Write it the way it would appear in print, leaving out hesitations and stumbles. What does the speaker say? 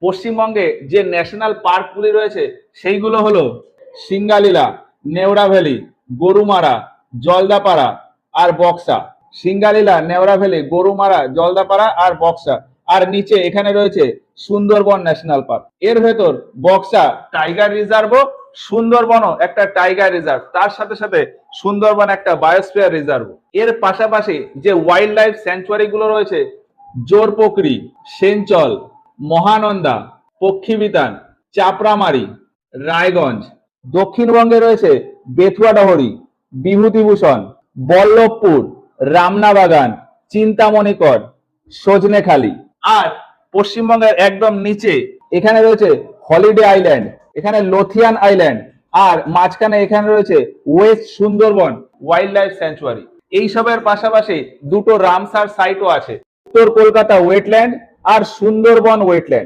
পশ্চিমবঙ্গে যে ন্যাশনাল পার্কগুলি রয়েছে সেইগুলো হলো সিঙ্গালীলা, নেওড়া ভ্যালি, গরুমারা, জলদাপাড়া আর বক্সা। সিঙ্গালীলা, নেওড়া ভ্যালি, গরুমারা, জলদাপাড়া আর বক্সা। আর নিচে এখানে রয়েছে সুন্দরবন ন্যাশনাল পার্ক। এর ভেতর বক্সা টাইগার রিজার্ভও, সুন্দরবনও একটা টাইগার রিজার্ভ, তার সাথে সাথে সুন্দরবন একটা বায়োস্ফিয়ার রিজার্ভ। এর পাশাপাশি যে ওয়াইল্ড লাইফ স্যাংচুয়ারি গুলো রয়েছে জোরপোখরি, সেঞ্চল, মহানন্দা, পক্ষীবিতান, চাপড়ামারি, রায়গঞ্জ। দক্ষিণবঙ্গে রয়েছে বেথুয়াডহরি, বিভূতিভূষণ, বল্লভপুর, রামনাবাগান, চিন্তামণিকর, সজনেখালি। আর পশ্চিমবঙ্গের একদম নিচে এখানে রয়েছে হলিডে আইল্যান্ড, এখানে লোথিয়ান আইল্যান্ড, আর মাঝখানে এখানে রয়েছে West Sundarban wild life sanctuary. এইসবের পাশাপাশি দুটো রামসার সাইটও আছে, উত্তর কলকাতা ওয়েটল্যান্ড আর সুন্দরবন ওয়েটল্যান্ড।